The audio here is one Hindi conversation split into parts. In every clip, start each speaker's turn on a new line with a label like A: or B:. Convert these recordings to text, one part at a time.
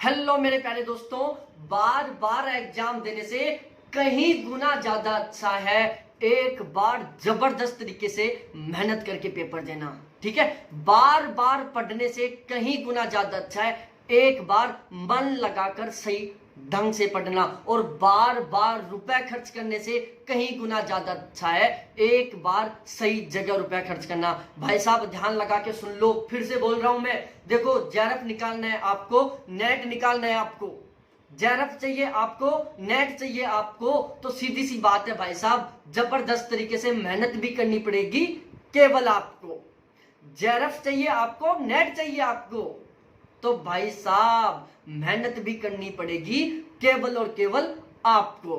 A: हेलो मेरे प्यारे दोस्तों, बार बार एग्जाम देने से कहीं गुना ज्यादा अच्छा है एक बार जबरदस्त तरीके से मेहनत करके पेपर देना। ठीक है, बार बार पढ़ने से कहीं गुना ज्यादा अच्छा है एक बार मन लगाकर सही ढंग से पढ़ना, और बार बार रुपए खर्च करने से कहीं गुना ज्यादा अच्छा है एक बार सही जगह रुपए खर्च करना। भाई साहब ध्यान लगा के सुन लो, फिर से बोल रहा हूं मैं। देखो, जेआरएफ निकालना है आपको, नेट निकालना है आपको, जेआरएफ चाहिए आपको, नेट चाहिए आपको, तो सीधी सी बात है भाई साहब, जबरदस्त तरीके से मेहनत भी करनी पड़ेगी केवल आपको। जेआरएफ चाहिए आपको, नेट चाहिए आपको, तो भाई साहब मेहनत भी करनी पड़ेगी केवल और केवल आपको।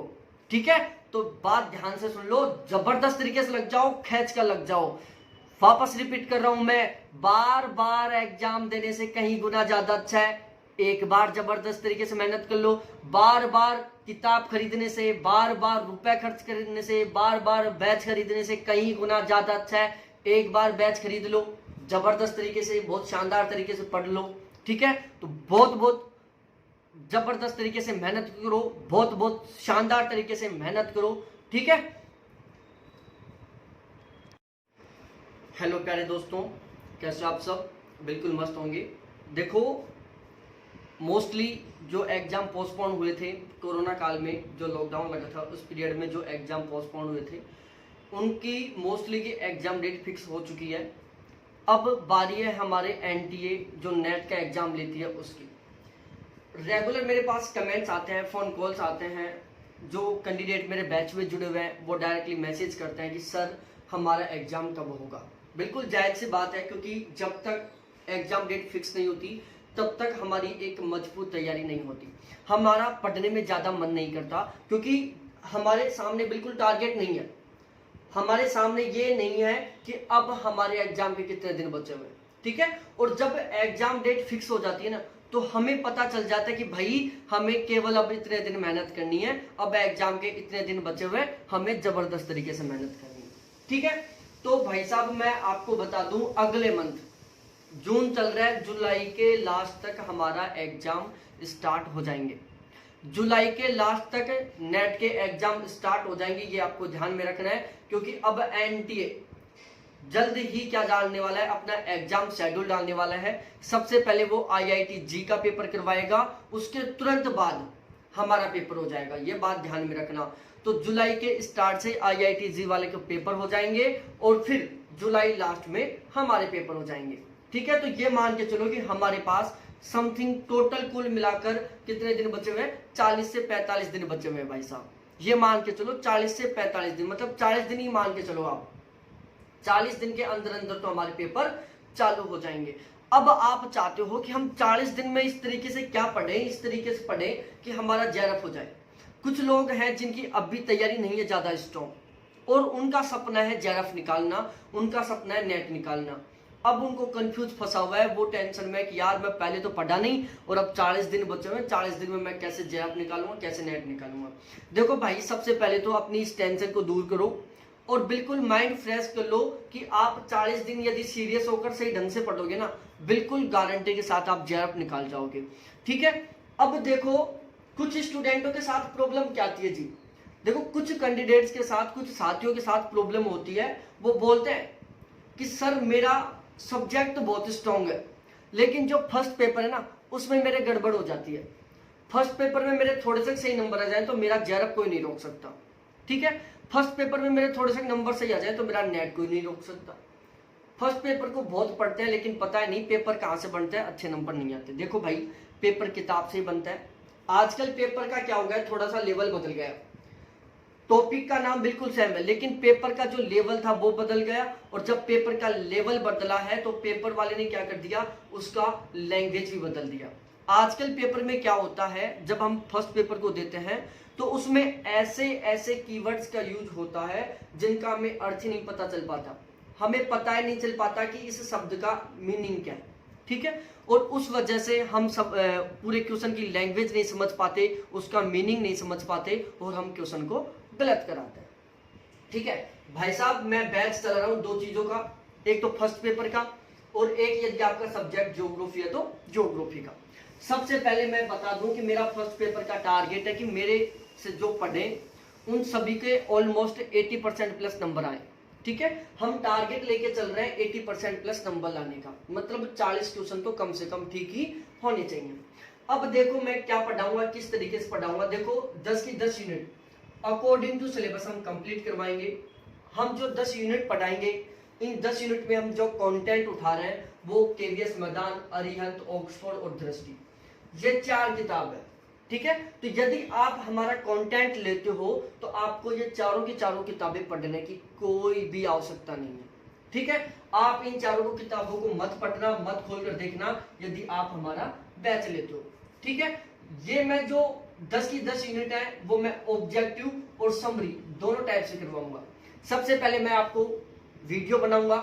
A: ठीक है, तो बात ध्यान से सुन लो, जबरदस्त तरीके से लग जाओ, खींच कर लग जाओ। वापस रिपीट कर रहा हूं मैं, बार बार एग्जाम देने से कहीं गुना ज्यादा अच्छा है एक बार जबरदस्त तरीके से मेहनत कर लो। बार बार किताब खरीदने से, बार बार रुपए खर्च करने से, बार बार बैच खरीदने से कहीं गुना ज्यादा अच्छा है एक बार बैच खरीद लो, जबरदस्त तरीके से, बहुत शानदार तरीके से पढ़ लो। ठीक है, तो बहुत बहुत जबरदस्त तरीके से मेहनत करो, बहुत बहुत शानदार तरीके से मेहनत करो। ठीक है, हेलो प्यारे दोस्तों, कैसे आप सब? बिल्कुल मस्त होंगे। देखो, मोस्टली जो एग्जाम पोस्टपोन हुए थे कोरोना काल में, जो लॉकडाउन लगा था उस पीरियड में जो एग्जाम पोस्टपोन हुए थे, उनकी मोस्टली की एग्जाम डेट फिक्स हो चुकी है। अब बारी है हमारे एनटीए जो नेट का एग्जाम लेती है उसकी। रेगुलर मेरे पास कमेंट्स आते हैं, फोन कॉल्स आते हैं, जो कैंडिडेट मेरे बैच में जुड़े हुए हैं वो डायरेक्टली मैसेज करते हैं कि सर हमारा एग्जाम कब होगा। बिल्कुल जायज सी बात है, क्योंकि जब तक एग्जाम डेट फिक्स नहीं होती तब तक हमारी एक मजबूत तैयारी नहीं होती, हमारा पढ़ने में ज्यादा मन नहीं करता, क्योंकि हमारे सामने बिल्कुल टारगेट नहीं है, हमारे सामने ये नहीं है कि अब हमारे एग्जाम के कितने दिन बचे हुए। ठीक है, और जब एग्जाम डेट फिक्स हो जाती है ना, तो हमें पता चल जाता है कि भाई हमें केवल अब इतने दिन मेहनत करनी है, अब एग्जाम के इतने दिन बचे हुए, हमें जबरदस्त तरीके से मेहनत करनी है। ठीक है, तो भाई साहब मैं आपको बता दूं, अगले मंथ जून चल रहा है, जुलाई के लास्ट तक हमारा एग्जाम स्टार्ट हो जाएंगे, जुलाई के लास्ट तक नेट के एग्जाम स्टार्ट हो जाएंगे, ये आपको ध्यान में रखना है। क्योंकि अब एनटीए जल्द ही क्या डालने वाला है, अपना एग्जाम शेड्यूल डालने वाला है। सबसे पहले वो आईआईटी जी का पेपर करवाएगा, उसके तुरंत बाद हमारा पेपर हो जाएगा, ये बात ध्यान में रखना। तो जुलाई के स्टार्ट से आईआईटी जी वाले के पेपर हो जाएंगे और फिर जुलाई लास्ट में हमारे पेपर हो जाएंगे। ठीक है, तो ये मान के चलो कि हमारे पास समथिंग टोटल कुल मिलाकर कितने दिन बचे हुए हैं, 40 से 45 दिन बचे हुए हैं भाई साहब। ये मान के चलो 40 से 45 दिन, मतलब 40 दिन ही मान के चलो आप, 40 दिन के अंदर अंदर तो हमारे पेपर चालू हो जाएंगे। अब आप चाहते हो कि हम 40 दिन में इस तरीके से क्या पढ़ें, इस तरीके से पढ़ें कि हमारा जेआरएफ हो जाए। कुछ लोग हैं जिनकी अब भी तैयारी नहीं है ज्यादा स्ट्रॉन्ग, और उनका सपना है जेआरएफ निकालना, उनका सपना है नेट निकालना। अब उनको कंफ्यूज फंसा हुआ है, वो टेंशन में कि यार मैं पहले तो पढ़ा नहीं और अब 40 दिन बचे हुए, 40 दिन में मैं कैसे जेआरएफ निकालूंगा, कैसे नेट निकालूंगा। देखो भाई, सबसे पहले तो अपनी इस टेंशन को दूर करो और बिल्कुल माइंड फ्रेश कर लो कि आप 40 दिन यदि सीरियस होकर सही ढंग से पढ़ोगे ना, बिल्कुल गारंटी के साथ आप जेआरएफ निकाल जाओगे। ठीक है, अब देखो कुछ स्टूडेंटों के साथ प्रॉब्लम क्या आती है जी। देखो, कुछ कैंडिडेट्स के साथ, कुछ साथियों के साथ प्रॉब्लम होती है, वो बोलते हैं कि सर मेरा सब्जेक्ट तो बहुत स्ट्रॉन्ग है, लेकिन जो फर्स्ट पेपर है ना उसमें मेरे गड़बड़ हो जाती है, फर्स्ट पेपर में मेरे थोड़े से सही नंबर आ जाए तो मेरा जेआरएफ कोई नहीं रोक सकता। ठीक है, फर्स्ट पेपर में मेरे थोड़े से नंबर सही आ जाए तो मेरा नेट कोई नहीं रोक सकता। फर्स्ट पेपर को बहुत पढ़ते हैं लेकिन पता है नहीं पेपर कहां से बनते हैं, अच्छे नंबर नहीं आते। देखो भाई, पेपर किताब से ही बनता है। आजकल पेपर का क्या हो गया, थोड़ा सा लेवल बदल गया, टॉपिक का नाम बिल्कुल सेम है लेकिन पेपर का जो लेवल था वो बदल गया, और जब पेपर का लेवल बदला है तो पेपर वाले ने क्या कर दिया, उसका लैंग्वेज भी बदल दिया। आजकल पेपर में क्या होता है, जब हम फर्स्ट पेपर को देते हैं तो उसमें ऐसे ऐसे कीवर्ड्स का यूज होता है जिनका हमें अर्थ ही नहीं पता चल पाता, हमें पता ही नहीं चल पाता कि इस शब्द का मीनिंग क्या है। ठीक है, और उस वजह से हम सब पूरे क्वेश्चन की लैंग्वेज नहीं समझ पाते, उसका मीनिंग नहीं समझ पाते और हम क्वेश्चन को गलत कराते हैं। ठीक है भाई साहब, मैं बैच चला रहा हूं दो चीजों का, एक तो फर्स्ट पेपर का और एक यदि आपका सब्जेक्ट ज्योग्राफी है तो ज्योग्राफी का। सबसे पहले मैं बता दूं कि मेरा फर्स्ट पेपर का टारगेट है कि मेरे से जो पढ़े उन सभी के ऑलमोस्ट 80% प्लस नंबर आए। ठीक है, हम टारगेट लेके चल रहे हैं 80% प्लस नंबर लाने का, मतलब 40 क्वेश्चन तो कम से कम ठीक ही होने चाहिए। अब देखो मैं क्या पढ़ाऊंगा, किस तरीके से पढ़ाऊंगा। देखो 10 की 10 यूनिट अकॉर्डिंग टू सिलेबस हम कंप्लीट करवाएंगे। हम जो 10 यूनिट पढ़ाएंगे, इन 10 यूनिट में हम जो कंटेंट उठा रहे हैं वो केवीएस मैदान, अरिहंत, ऑक्सफोर्ड और दृष्टि, ये 4 किताब है। ठीक है, तो यदि आप हमारा कंटेंट लेते हो तो आपको ये चारों की चारों किताबें पढ़ने की कोई भी आवश्यकता नहीं है। ठीक है, आप इन चारों किताबों को मत पढ़ना, मत खोलकर देखना यदि आप हमारा बैच लेते हो। ठीक है, ये मैं जो 10 की 10 यूनिट है वो मैं ऑब्जेक्टिव और समरी दोनों टाइप से करवाऊंगा। सबसे पहले मैं आपको वीडियो बनाऊंगा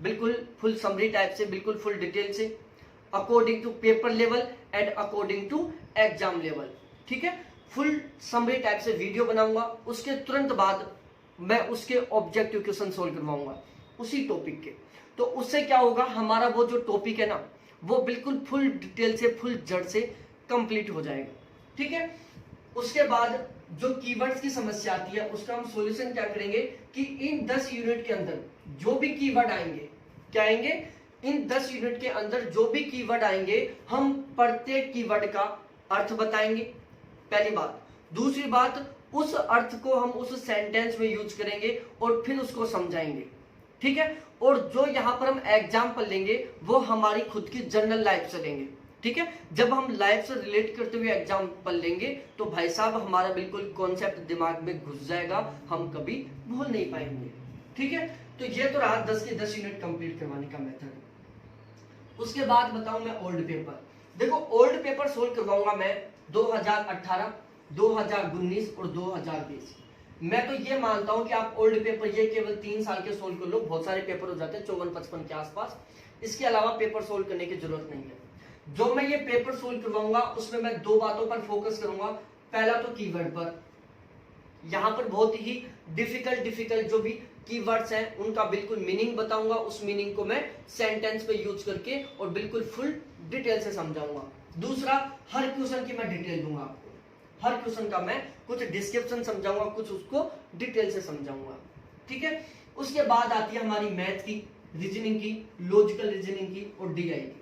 A: बिल्कुल फुल समरी टाइप से, बिल्कुल फुल डिटेल से, according to paper level and according to exam level. ठीक है, फुल समरी टाइप से वीडियो बनाऊंगा। उसके तुरंत बाद मैं उसके ऑब्जेक्टिव क्वेश्चन सोल्व करवाऊंगा उसी टॉपिक के। तो उससे क्या होगा, हमारा वो जो टॉपिक है ना वो बिल्कुल फुल डिटेल से, फुल जड़ से कंप्लीट हो जाएगा। ठीक है, उसके बाद जो कीवर्ड्स की समस्या आती है उसका हम सॉल्यूशन क्या करेंगे कि इन 10 यूनिट के अंदर जो भी कीवर्ड आएंगे, क्या आएंगे, इन 10 यूनिट के अंदर जो भी कीवर्ड आएंगे हम प्रत्येक कीवर्ड का अर्थ बताएंगे, पहली बात। दूसरी बात, उस अर्थ को हम उस सेंटेंस में यूज करेंगे और फिर उसको समझाएंगे। ठीक है, और जो यहां पर हम एग्जाम्पल लेंगे वो हमारी खुद की जनरल लाइफ से लेंगे। ठीक है, जब हम लाइफ से रिलेट करते हुए एग्जाम्पल लेंगे तो भाई साहब हमारा बिल्कुल कॉन्सेप्ट दिमाग में घुस जाएगा, हम कभी भूल नहीं पाएंगे। ठीक है, तो ये तो रहा 10 की 10 यूनिट कंप्लीट करवाने का मेथड। उसके बाद बताऊं मैं ओल्ड पेपर। देखो ओल्ड पेपर सोल्व करवाऊंगा मैं 2018, 2019 और 2020। मैं तो ये मानता हूं कि आप ओल्ड पेपर ये केवल 3 साल के सोल्व कर लो, बहुत सारे पेपर हो जाते हैं 54-55 के आसपास। इसके अलावा पेपर सोल्व करने की जरूरत नहीं है। जो मैं ये पेपर सोल्व करवाऊंगा उसमें मैं 2 बातों पर फोकस करूंगा। पहला तो कीवर्ड पर, यहां पर बहुत ही डिफिकल्ट जो भी कीवर्ड्स हैं उनका बिल्कुल मीनिंग बताऊंगा। उस मीनिंग को मैं सेंटेंस पे यूज करके और बिल्कुल फुल डिटेल से समझाऊंगा। दूसरा, हर क्वेश्चन की मैं डिटेल दूंगा आपको, हर क्वेश्चन का मैं कुछ डिस्क्रिप्शन समझाऊंगा, कुछ उसको डिटेल से समझाऊंगा। ठीक है, उसके बाद आती है हमारी मैथ की, रीजनिंग की, लॉजिकल रीजनिंग की और डीआई की।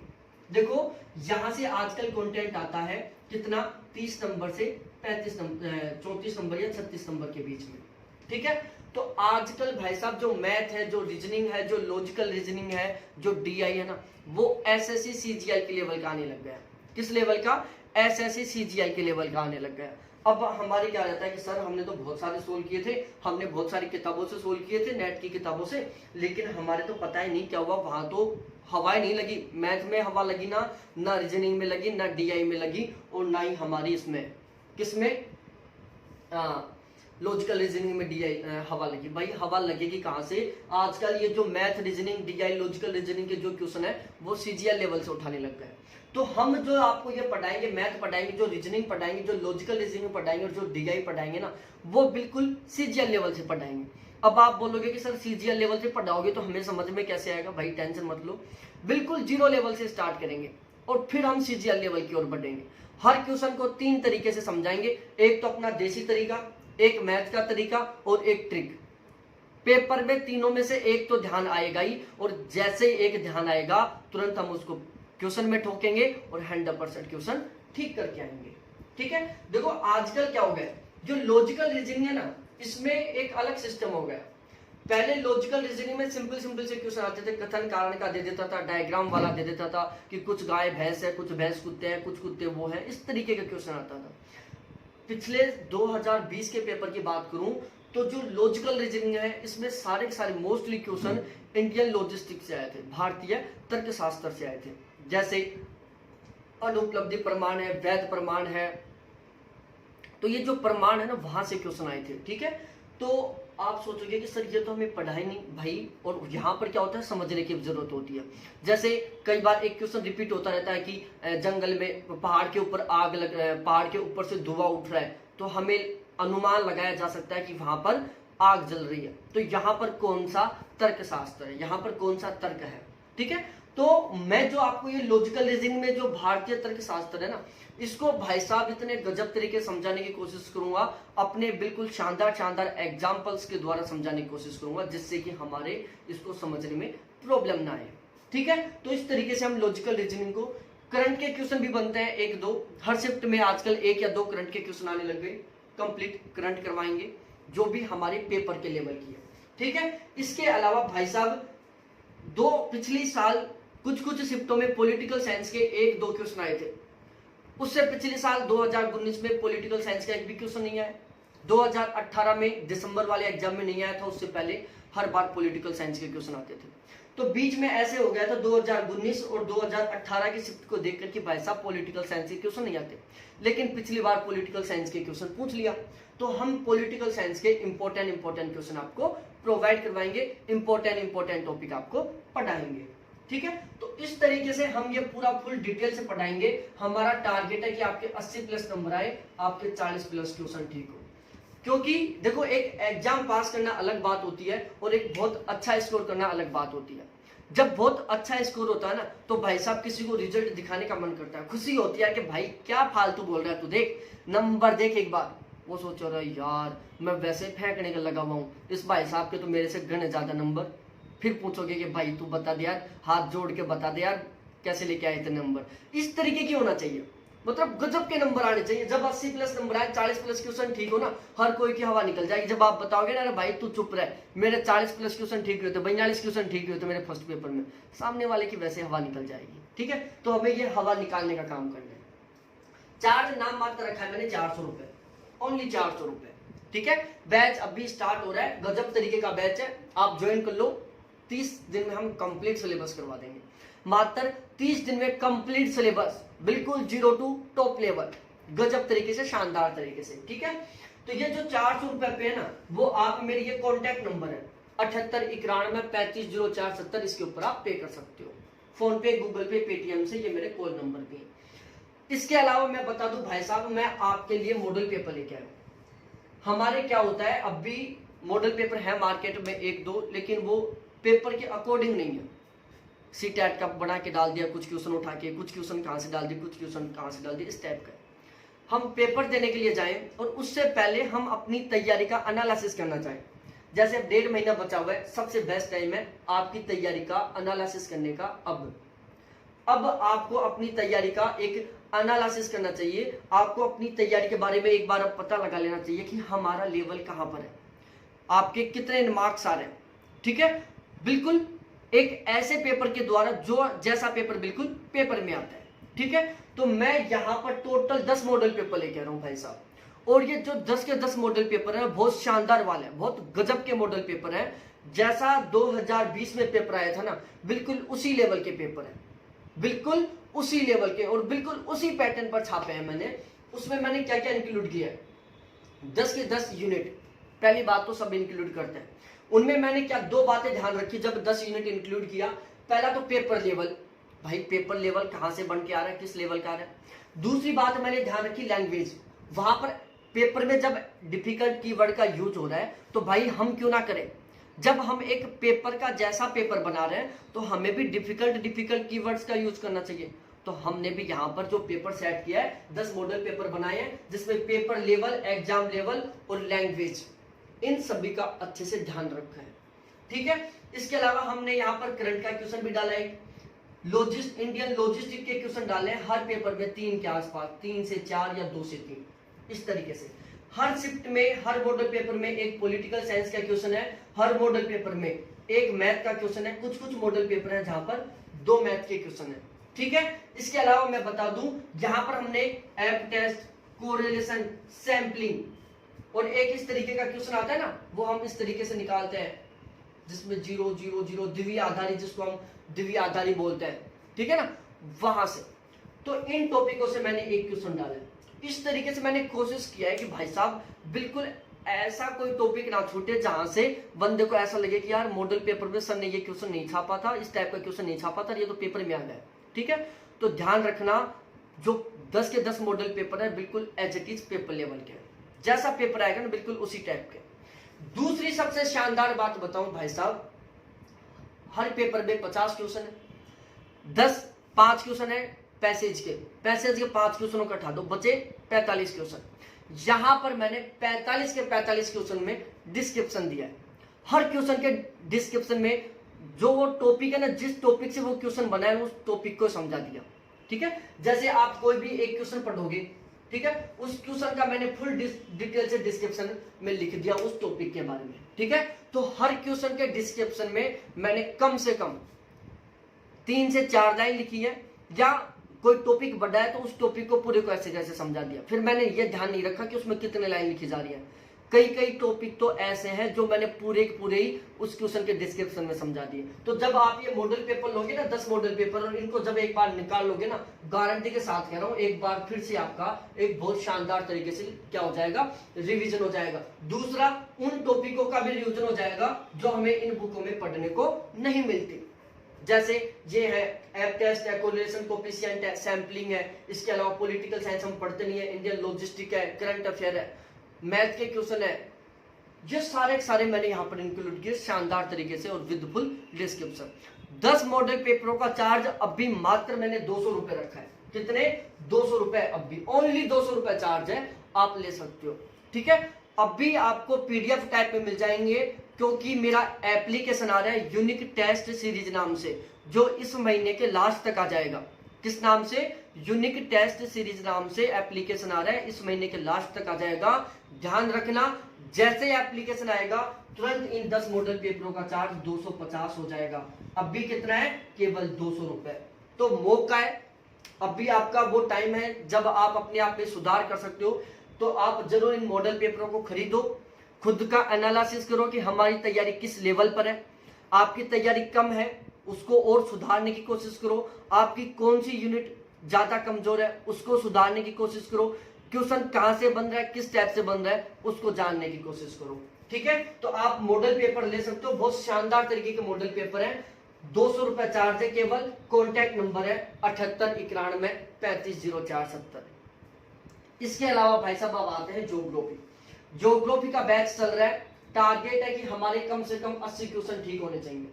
A: देखो यहां से आजकल कंटेंट आता है कितना, 30 नंबर से 35 नंबर, 34 नंबर या 36 नंबर के बीच में। ठीक है, तो आजकल भाई साहब जो मैथ है, जो रीजनिंग है, जो लॉजिकल रीजनिंग है, जो डीआई है ना, वो एसएससी सीजीएल के लेवल का आने लग गया। किस लेवल का, एसएससी सीजीएल के लेवल का आने लग गया। अब हमारे क्या रहता है कि सर हमने तो बहुत सारे सोल्व किए थे, हमने बहुत सारी किताबों से सोल्व किए थे, नेट की किताबों से, लेकिन हमारे तो पता ही नहीं क्या हुआ, वहां तो हवा नहीं लगी, मैथ में हवा लगी ना रीजनिंग में लगी, ना डीआई में लगी, और ना ही हमारी इसमें किसमें लॉजिकल रीजनिंग में डीआई हवा लगी। भाई हवा लगेगी कहां से, आजकल ये जो math, reasoning, DI, logical reasoning के जो क्वेश्चन है वो सीजीएल लेवल से उठाने लग गए। तो हम जो आपको ये पढ़ाएंगे, मैथ पढ़ाएंगे, जो रीजनिंग पढ़ाएंगे, जो लॉजिकल रीजनिंग पढ़ाएंगे और जो डीआई पढ़ाएंगे ना, वो बिल्कुल सीजीएल लेवल से पढ़ाएंगे। अब आप बोलोगे कि सर सीजीएल लेवल से पढ़ाओगे तो हमें समझ में कैसे आएगा। भाई टेंशन मत लो, बिल्कुल 0 लेवल से स्टार्ट करेंगे और फिर हम सीजीएल लेवल की ओर बढ़ेंगे। हर क्वेश्चन को 3 तरीके से समझाएंगे, एक तो अपना देसी तरीका, एक मैथ का तरीका और एक ट्रिक। पेपर में तीनों में से एक तो ध्यान आएगा ही, और जैसे ही एक ध्यान आएगा तुरंत हम उसको क्वेश्चन में ठोकेंगे और 100% क्वेश्चन ठीक करके आएंगे। ठीक है, देखो आजकल क्या हो गया, जो लॉजिकल रीजनिंग है ना, इसमें एक अलग सिस्टम हो गया। पहले लॉजिकल रीजनिंग में सिंपल से क्वेश्चन आते थे, कथन कारण का दे देता था, डायग्राम वाला दे देता था कि कुछ गाय भैंस है, कुछ भैंस कुत्ते हैं, कुछ कुत्ते वो है, इस तरीके का क्वेश्चन आता था। पिछले 2020 के पेपर की बात करूं तो जो लॉजिकल रीजनिंग है इसमें सारे के सारे मोस्टली क्वेश्चन इंडियन लॉजिस्टिक्स से आए थे, भारतीय तर्कशास्त्र से आए थे। जैसे अनुपलब्धि प्रमाण है, वैध प्रमाण है, तो ये जो प्रमाण है ना वहां से क्वेश्चन आए थे। ठीक है, तो आप सोचोगे कि सर ये तो हमें पढ़ा ही नहीं भाई, और यहाँ पर क्या होता है समझने की जरूरत होती है। जैसे कई बार एक क्वेश्चन रिपीट होता रहता है कि जंगल में पहाड़ के ऊपर आग लग, पहाड़ के ऊपर से धुआं उठ रहा है, तो हमें अनुमान लगाया जा सकता है कि वहां पर आग जल रही है। तो यहाँ पर कौन सा तर्कशास्त्र है, यहाँ पर कौन सा तर्क है। ठीक है, तो मैं जो आपको ये लॉजिकल रीजनिंग में जो भारतीय तर्क शास्त्र है ना, इसको भाई साहब इतने गजब तरीके समझाने की कोशिश करूंगा, अपने बिल्कुल शानदार शानदार एग्जाम्पल्स के द्वारा समझाने की कोशिश करूंगा, जिससे कि हमारे इसको समझने में प्रॉब्लम ना आए। ठीक है, तो इस तरीके से हम लॉजिकल रीजनिंग को, करंट के क्वेश्चन भी बनते हैं एक दो, हर शिफ्ट में आजकल 1 या 2 करंट के क्वेश्चन आने लग गए, कंप्लीट करंट करवाएंगे जो भी हमारे पेपर के लेवल की है। ठीक है, इसके अलावा भाई साहब पिछली साल कुछ शिफ्टों में पॉलिटिकल साइंस के 1-2 क्वेश्चन आए थे। उससे पिछले साल 2019 में पॉलिटिकल साइंस का एक भी क्वेश्चन नहीं आया। 2018 में दिसंबर वाले एग्जाम में नहीं आया था, उससे पहले हर बार पॉलिटिकल साइंस के क्वेश्चन आते थे। तो बीच में ऐसे हो गया था 2019 और 2018 की शिफ्ट को देखकर कि भाई साहब पॉलिटिकल साइंस के क्वेश्चन नहीं आते, लेकिन पिछली बार पॉलिटिकल साइंस के क्वेश्चन पूछ लिया, तो हम पॉलिटिकल साइंस के इंपॉर्टेंट क्वेश्चन आपको प्रोवाइड करवाएंगे, इंपॉर्टेंट टॉपिक आपको पढ़ाएंगे। ठीक है, तो इस तरीके से हम ये पूरा फुल डिटेल से पढ़ाएंगे। हमारा टारगेट है कि आपके 80+ नंबर आए, आपके 40+ क्वेश्चन ठीक हो। क्योंकि देखो, एक एग्जाम पास करना अलग बात होती है और एक बहुत अच्छा स्कोर करना अलग बात होती है। जब बहुत अच्छा स्कोर होता है ना, तो भाई साहब किसी को रिजल्ट दिखाने का मन करता है, खुशी होती है कि भाई क्या फालतू बोल रहा है तू, देख नंबर देख एक बार। वो सोच रहा है यार मैं वैसे फेंकने का लगा हुआ हूँ, इस भाई साहब के तो मेरे से गने ज्यादा नंबर। फिर पूछोगे कि भाई तू बता दे यार, हाथ जोड़ के बता दे यार कैसे लेके आए इतने नंबर। इस तरीके की होना चाहिए, मतलब गजब के नंबर आने चाहिए। जब 80+ नंबर आए, 40+ क्वेश्चन ठीक हो ना, हर कोई की हवा निकल जाएगी। जब आप बताओगे ना भाई तू चुप रहे, मेरे 40+ क्वेश्चन ठीक हुए थे, 42 क्वेश्चन ठीक हुए थे मेरे फर्स्ट पेपर में, सामने वाले की वैसे हवा निकल जाएगी। ठीक है, तो हमें ये हवा निकालने का काम करना है। चार्ज नाम मात्र रखा है मैंने 400 रुपए, ओनली 400 रुपए। ठीक है, बैच अभी स्टार्ट हो रहा है, गजब तरीके का बैच है, आप ज्वाइन कर लो। 30 दिन में हम कंप्लीट सिलेबस करवा देंगे, मात्र 30 दिन में कंप्लीट सिलेबस, बिल्कुल 0 to टॉप लेवल, गजब तरीके से, शानदार तरीके से। ठीक है, तो ये जो 400 रुपए पे है ना, वो आप मेरी ये कॉन्टैक्ट नंबर है 7891350470, इसके ऊपर आप पे कर सकते हो, फोन पे, गूगल पे, पेटीएम से, ये मेरे कॉल नंबर भी है। इसके अलावा मैं बता दूं भाई साहब, मैं आपके लिए मॉडल पेपर लेके आया हूं। हमारे क्या होता है, अब भी मॉडल पेपर है मार्केट में 1-2, लेकिन वो पेपर के अकॉर्डिंग नहीं है। सीटेट का बना के डाल दिया, कुछ क्वेश्चन उठा के, कुछ क्वेश्चन कहाँ से डाल दिए, कुछ क्वेश्चन कहाँ से डाल दिए, इस टाइप का। हम पेपर देने के लिए जाएं और उससे पहले हम अपनी तैयारी का एनालिसिस करना चाहें। जैसे 1.5 महीना बचा हुआ है, सबसे बेस्ट टाइम है आपकी तैयारी का एनालिसिस करने का। अब आपको अपनी तैयारी का एक एनालिसिस करना चाहिए, आपको अपनी तैयारी के बारे में एक बार पता लगा लेना चाहिए कि हमारा लेवल कहाँ पर है, आपके कितने मार्क्स आ रहे हैं। ठीक है, बिल्कुल एक ऐसे पेपर के द्वारा जो जैसा पेपर बिल्कुल पेपर में आता है। ठीक है, तो मैं यहाँ पर टोटल 10 मॉडल पेपर लेके आ रहा हूँ भाई साहब, और ये जो 10 के 10 मॉडल पेपर है बहुत शानदार वाले हैं, बहुत गजब के मॉडल पेपर है। जैसा 2020 में पेपर आया था ना, बिल्कुल उसी लेवल के पेपर है, बिल्कुल उसी लेवल के, और बिल्कुल उसी पैटर्न पर छापे हैं मैंने। उसमें मैंने क्या क्या इंक्लूड किया है, 10 के 10 यूनिट, पहली बात तो सब इंक्लूड करते हैं। उनमें मैंने क्या 2 बातें ध्यान रखी जब 10 यूनिट इंक्लूड किया। पहला तो पेपर लेवल, भाई पेपर लेवल कहां से बन के आ रहा है, किस लेवल का आ रहा है। दूसरी बात मैंने ध्यान रखी लैंग्वेज, वहां पर पेपर में जब डिफिकल्ट कीवर्ड का यूज हो रहा है तो भाई हम क्यों ना करें। जब हम एक पेपर का जैसा पेपर बना रहे हैं तो हमें भी डिफिकल्ट कीवर्ड्स का यूज करना चाहिए। तो हमने भी यहाँ पर जो पेपर सेट किया है, 10 मॉडल पेपर बनाए हैं, जिसमें पेपर लेवल, एग्जाम लेवल और लैंग्वेज, इन सभी का अच्छे से ध्यान रखा है। ठीक है, इसके अलावा हमने यहाँ पर करंट का क्वेश्चन भी डाला है, इंडियन लॉजिस्टिक के क्वेश्चन डाले हैं हर पेपर में 3 के आसपास, 3 से 4 या 2 से 3, इस तरीके से। हर शिफ्ट में, हर मॉडल पेपर में एक पॉलिटिकल साइंस का क्वेश्चन है, हर मॉडल पेपर में एक मैथ का क्वेश्चन है, कुछ मॉडल पेपर है जहां पर 2 मैथ के क्वेश्चन है। ठीक है, इसके अलावा मैं बता दूं, यहां पर हमने एप टेस्ट, कोरिलेशन, सैंपलिंग और एक इस तरीके का क्वेश्चन आता है ना, वो हम इस तरीके से निकालते हैं, जिसमें 0 0 0 द्वितीय आधारी, जिसको हम द्वितीय आधारी बोलते हैं। ठीक है ना, वहां से। तो इन टॉपिकों से मैंने एक क्वेश्चन डाला। इस तरीके से मैंने कोशिश किया है कि भाई साहब बिल्कुल ऐसा कोई टॉपिक ना छूटे जहां से बंदे को ऐसा लगे कि यार मॉडल पेपर में सर ने ये क्वेश्चन नहीं छापा था, इस टाइप का क्वेश्चन नहीं छापा था, ये तो पेपर में आ गया। ठीक है, तो ध्यान रखना, जो 10 के 10 मॉडल पेपर है बिल्कुल as it is paper level के, जैसा पेपर आएगा ना बिल्कुल उसी टाइप के। दूसरी सबसे शानदार बात बताऊं भाई साहब, हर पेपर में 50 क्वेश्चन है, 10 5 क्वेश्चन है पैसेज के 5 क्वेश्चनों का उठा दो, बचे 45 क्वेश्चन। यहां पर मैंने 45 के 45 क्वेश्चन में डिस्क्रिप्शन दिया है। हर क्वेश्चन के डिस्क्रिप्शन में जो वो टॉपिक है ना, जिस टॉपिक से वो क्वेश्चन बना है उस टॉपिक को समझा दिया। ठीक है, जैसे आप कोई भी एक क्वेश्चन पढ़ोगे, ठीक है, उस क्वेश्चन का मैंने फुल डिटेल से डिस्क्रिप्शन में लिख दिया उस टॉपिक के बारे में। ठीक है, तो हर क्वेश्चन के डिस्क्रिप्शन में मैंने कम से कम 3 से 4 लाइन लिखी है, या कोई टॉपिक बढ़ा है तो उस टॉपिक को पूरे को ऐसे जैसे समझा दिया। फिर मैंने ये ध्यान नहीं रखा कि उसमें कितने लाइन लिखी जा रही है। कई टॉपिक तो ऐसे हैं जो मैंने पूरे ही उस क्वेश्चन के डिस्क्रिप्शन में समझा दिए। तो जब आप ये मॉडल पेपर लोगे ना, 10 मॉडल पेपर, और इनको जब एक बार निकाल लोगे ना, गारंटी के साथ कह रहा हूं, एक बार फिर से आपका एक बहुत शानदार तरीके से क्या हो जाएगा, रिवीजन हो जाएगा। दूसरा, उन टॉपिकों का भी रिवीजन हो जाएगा जो हमें इन बुकों में पढ़ने को नहीं मिलती। जैसे ये है एप टेस्ट है, कोरिलेशन कोफिशिएंट है, सैंपलिंग है, इसके अलावा पॉलिटिकल साइंस हम पढ़ते नहीं है, इंडियन लॉजिस्टिक है, करंट अफेयर है, मैथ के क्वेश्चन है। ये सारे सारे मैंने यहाँ पर इंक्लूड किए शानदार तरीके से और विद फुल डिस्क्रिप्शन। 10 मॉडल पेपरों का चार्ज अब भी मात्र मैंने 200 रुपए रखा है। कितने? 200 रुपए, अब भी ओनली 200 रुपए चार्ज है, आप ले सकते हो। ठीक है, अब भी आपको पीडीएफ टाइप में मिल जाएंगे, क्योंकि मेरा एप्लीकेशन आ रहा है यूनिक टेस्ट सीरीज नाम से, जो इस महीने के लास्ट तक आ जाएगा। किस नाम से? यूनिक टेस्ट सीरीज नाम से एप्लीकेशन आ रहा है, इस महीने के लास्ट तक आ जाएगा। ध्यान रखना, जैसे एप्लीकेशन आएगा तुरंत इन 10 मॉडल पेपरों का चार्ज 250 हो जाएगा। अब भी कितना है? केवल 200 रुपए। तो मौका है, अब भी आपका वो टाइम है जब आप अपने आप में सुधार कर सकते हो। तो आप जरूर इन मॉडल पेपरों को खरीदो, खुद का एनालिसिस करो कि हमारी तैयारी किस लेवल पर है। आपकी तैयारी कम है, उसको और सुधारने की कोशिश करो। आपकी कौन सी यूनिट ज्यादा कमजोर है, उसको सुधारने की कोशिश करो। क्वेश्चन कहां से बन रहा है, किस टाइप से बन रहा है, उसको जानने की कोशिश करो। ठीक है, तो आप मॉडल पेपर ले सकते हो, बहुत शानदार तरीके के मॉडल पेपर है। 200 रुपए चार्ज है केवल। कॉन्टैक्ट नंबर है 7891 350470। इसके अलावा भाई साहब अब आते हैं ज्योग्राफी। ज्योग्राफी का बैच चल रहा है। टारगेट है कि हमारे कम से कम 80 क्वेश्चन ठीक होने चाहिए।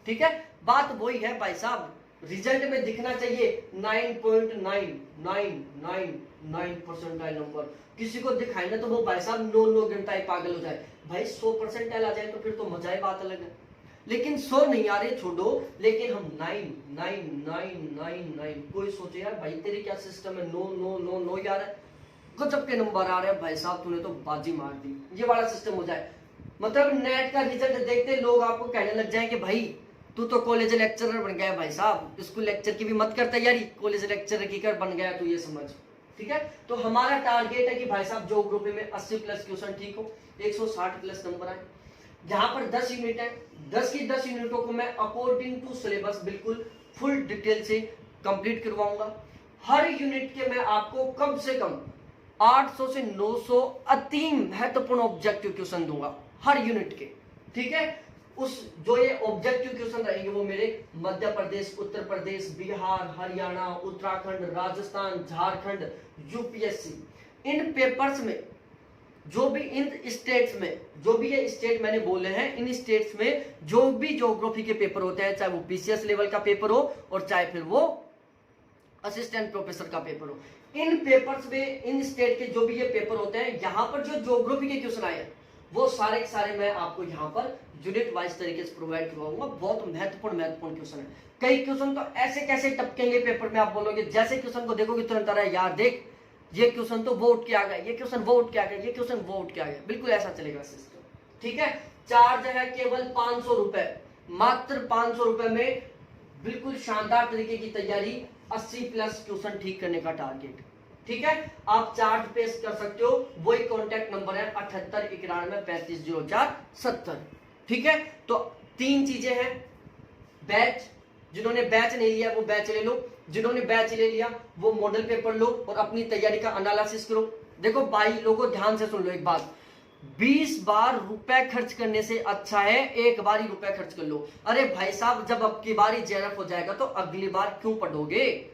A: ठीक है, बात वही है भाई साहब, रिजल्ट में दिखना चाहिए 9.9999 परसेंटाइल नंबर। किसी को दिखाए ना तो वो भाई साहब 9 घंटा ही पागल हो जाए। भाई 100 परसेंटाइल आ जाए तो फिर तो मजा ही बात अलग है। लेकिन 100 नहीं आ रहे छोड़ो, लेकिन हम 99999, कोई सोचे यार भाई तेरे क्या सिस्टम है, 9 यार गजब के नंबर आ रहे हैं भाई साहब, तूने तो बाजी मार दी, ये वाला सिस्टम हो जाए। मतलब नेट का रिजल्ट देखते लोग आपको कहने लग जाए कि भाई तू तो कॉलेज लेक्चरर बन गया भाई साहब, स्कूल लेक्चर की भी मत कर तैयारी, कॉलेज लेक्चरर की कर बन गया तू, ये समझ। ठीक है, तो हमारा टारगेट है कि भाई साहब ज्योग्राफी में 80 प्लस क्वेश्चन ठीक हो, 160 प्लस नंबर आए। यहाँ पर 10 यूनिट है, 10 की 10 यूनिटों को मैं अकॉर्डिंग टू सिलेबस बिल्कुल फुल डिटेल से कंप्लीट करवाऊंगा। हर यूनिट के मैं आपको कम से कम 800 से 900 अति महत्वपूर्ण ऑब्जेक्टिव क्वेश्चन दूंगा हर यूनिट के। ठीक है, उस जो ये ऑब्जेक्टिव क्वेश्चन रहेंगे वो मेरे मध्य प्रदेश, उत्तर प्रदेश, बिहार, हरियाणा, उत्तराखंड, राजस्थान, झारखंड, यूपीएससी, इन पेपर्स में जो भी इन स्टेट्स में जो भी ये स्टेट मैंने बोले हैं, इन स्टेट्स में जो भी ज्योग्राफी के पेपर होते हैं, चाहे वो पीसीएस लेवल का पेपर हो और चाहे फिर वो असिस्टेंट प्रोफेसर का पेपर हो, इन पेपर्स में इन स्टेट के जो भी ये पेपर होते हैं, यहाँ पर जो ज्योग्राफी के क्वेश्चन आए हैं वो सारे सारे मैं आपको यहाँ पर यूनिट वाइज तरीके से प्रोवाइड करवाऊंगा। बहुत महत्वपूर्ण क्वेश्चन है। कई क्वेश्चन तो ऐसे कैसे टपकेंगे पेपर में, आप बोलोगे जैसे क्वेश्चन को देखोगे तुरंत आ रहा है यार देख ये क्वेश्चन तो वो उठ के आ गया, ये क्वेश्चन वो उठ के आ गया, ये क्वेश्चन वो उठ के आ गया। बिल्कुल ऐसा चलेगा सिस्टम। ठीक है, चार्ज है केवल 500 रुपए, मात्र 500 रुपए में बिल्कुल शानदार तरीके की तैयारी, 80 प्लस क्वेश्चन ठीक करने का टारगेट। ठीक है, आप चार्ज पेश कर सकते हो, वही कॉन्टैक्ट नंबर है 7891 350470। ठीक है, तो 3 चीजें हैं। बैच, जिन्होंने बैच नहीं लिया वो बैच ले लो, जिन्होंने बैच ले लिया वो मॉडल पेपर लो और अपनी तैयारी का एनालिसिस करो। देखो भाई लोगों ध्यान से सुन लो एक बात, 20 बार रुपए खर्च करने से अच्छा है एक बार ही रुपए खर्च कर लो। अरे भाई साहब जब अब की बार ही जेआरएफ हो जाएगा तो अगली बार क्यों पढ़ोगे?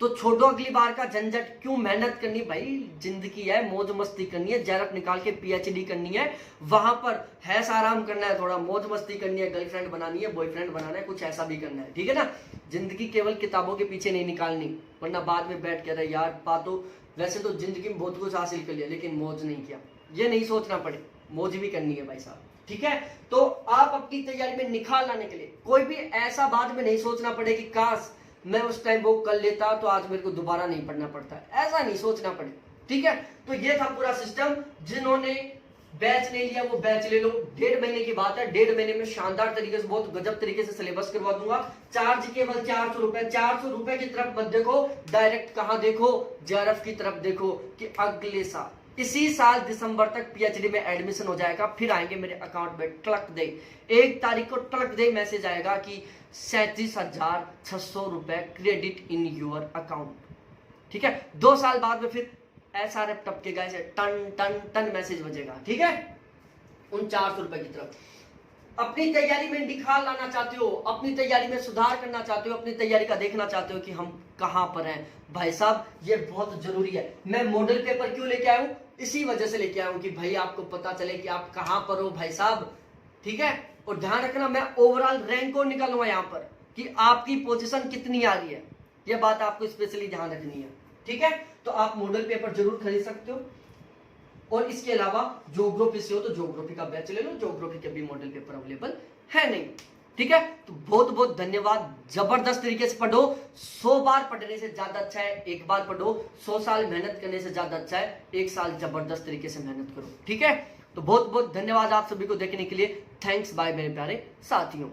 A: तो छोड़ो अगली बार का झंझट, क्यों मेहनत करनी भाई, जिंदगी है, मौज मस्ती करनी है, जेआरएफ निकाल के पीएचडी करनी है, वहां पर हैस आराम करना है, थोड़ा मौज मस्ती करनी है, गर्लफ्रेंड बनानी है, बॉयफ्रेंड बनाना है, कुछ ऐसा भी करना है, ठीक है ना। जिंदगी केवल किताबों के पीछे नहीं निकालनी, वरना बाद में बैठ के रहे यार बातों, वैसे तो जिंदगी में बहुत कुछ हासिल कर लिया लेकिन मौज नहीं किया, ये नहीं सोचना पड़े, मौज भी करनी है भाई साहब, ठीक है। तो आप अपनी तैयारी में निखार लाने के लिए कोई भी ऐसा बाद में नहीं सोचना पड़े कि काश मैं उस टाइम वो कर लेता तो आज मेरे को दोबारा नहीं पढ़ना पड़ता, ऐसा नहीं सोचना पड़े, ठीक है। तो ये था पूरा सिस्टम, जिन्होंने बैच नहीं लिया वो बैच ले लो, 1.5 महीने की बात है, 1.5 महीने में शानदार तरीके से, बहुत गजब तरीके से सिलेबस करवा दूंगा। चार्ज केवल 400 रुपए, 400 रुपए की तरफ मत देखो, डायरेक्ट कहां देखो, जेआरएफ की तरफ देखो कि अगले साल, इसी साल दिसंबर तक पीएचडी में एडमिशन हो जाएगा, फिर आएंगे मेरे अकाउंट में टलक दे, 1 तारीख को टलक दे मैसेज आएगा कि 37,600 रुपए क्रेडिट इन योर अकाउंट, ठीक है। 2 साल बाद में फिर एसआरएफ टपकेगा, ऐसे टन टन टन मैसेज बजेगा, ठीक है, उन 400 रुपए की तरफ। अपनी तैयारी में निखार लाना चाहते हो, अपनी तैयारी में सुधार करना चाहते हो, अपनी तैयारी का देखना चाहते हो कि हम कहां पर हैं, भाई साहब ये बहुत जरूरी है। मैं मॉडल पेपर क्यों लेके आया हूं, इसी वजह से लेके आया हूं कि भाई आपको पता चले कि आप कहां पर हो भाई साहब, ठीक है। और ध्यान रखना मैं ओवरऑल रैंक को निकालूंगा यहां पर कि आपकी पोजीशन कितनी आ रही है, यह बात आपको स्पेशली ध्यान रखनी है, ठीक है। तो आप मॉडल पेपर जरूर खरीद सकते हो, और इसके अलावा ज्योग्राफी से हो तो ज्योग्राफी का बैच ले लो, ज्योग्राफी के भी मॉडल पेपर अवेलेबल है नहीं, ठीक है। तो बहुत बहुत धन्यवाद, जबरदस्त तरीके से पढ़ो, 100 बार पढ़ने से ज्यादा अच्छा है 1 बार पढ़ो, 100 साल मेहनत करने से ज्यादा अच्छा है 1 साल जबरदस्त तरीके से मेहनत करो, ठीक है। तो बहुत बहुत धन्यवाद आप सभी को देखने के लिए, थैंक्स बाय मेरे प्यारे साथियों।